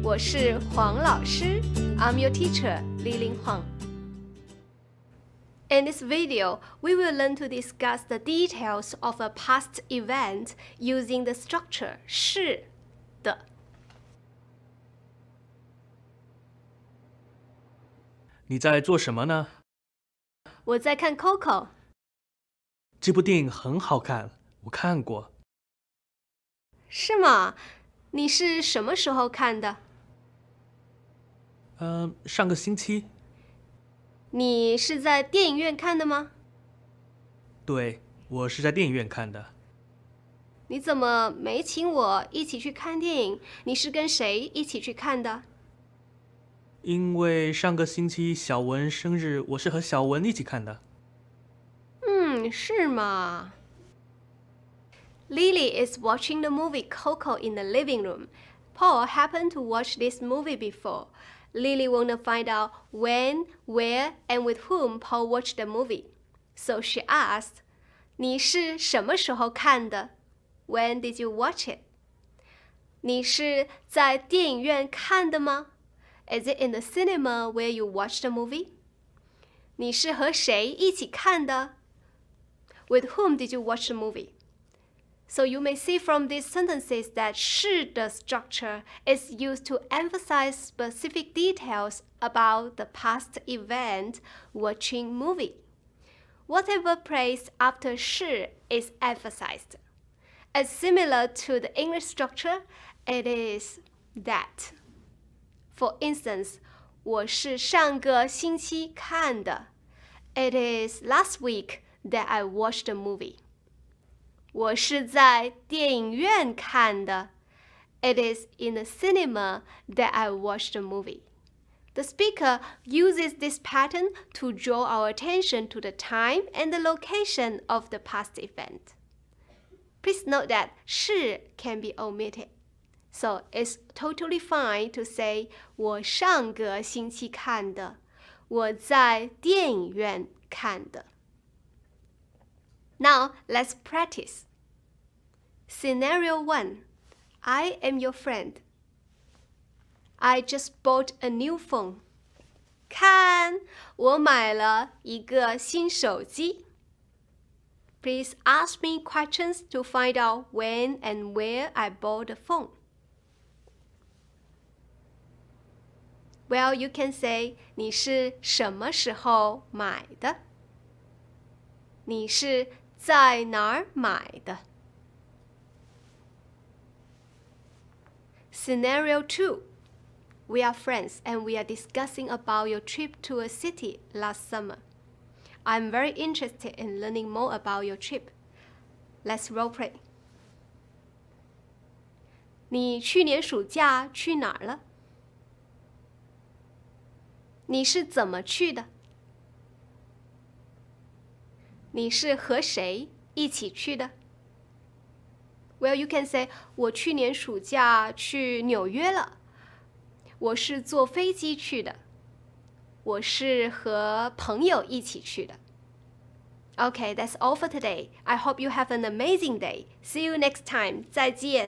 我是黄老师 I'm your teacher, Liling Huang. In this video, we will learn to discuss the details of a past event using the structure 是的。你在做什么呢？我在看 Coco。这部电影很好看，我看过。是吗？你是什么时候看的？上个星期。你是在电影院看的吗？对，我是在电影院看的。你怎么没请我一起去看电影？你是跟谁一起去看的？因为上个星期小文生日，我是和小文一起看的。是吗？ Lily is watching the movie Coco in the living room. Paul happened to watch this movie before. Lily wanted to find out when, where, and with whom Paul watched the movie. So she asked, 你是什么时候看的？ When did you watch it? 你是在电影院看的吗？ Is it in the cinema where you watched the movie? 你是和谁一起看的？ With whom did you watch the movie? So you may see from these sentences that 是的 structure is used to emphasize specific details about the past event watching movie. Whatever place after 是 is emphasized. As similar to the English structure, it is that. For instance, 我是上个星期看的. It is last week that I watched the movie. 我是在电影院看的. It is in the cinema that I watched the movie. The speaker uses this pattern to draw our attention to the time and the location of the past event. Please note that 是 can be omitted. So it's totally fine to say 我上个星期看的，我在电影院看的。Now let's practice. Scenario 1. I am your friend. I just bought a new phone. 看，我买了一个新手机。Please ask me questions to find out when and where I bought the phone. Well, you can say 你是什么时候买的？你是在哪儿买的？ Scenario 2. We are friends and we are discussing about your trip to a city last summer. I'm very interested in learning more about your trip. Let's role play. 你去年暑假去哪儿了？你是怎么去的？你是和谁一起去的？ Well, you can say 我去年暑假去纽约了。我是坐飞机去的。我是和朋友一起去的。Okay, that's all for today. I hope you have an amazing day. See you next time. 再见。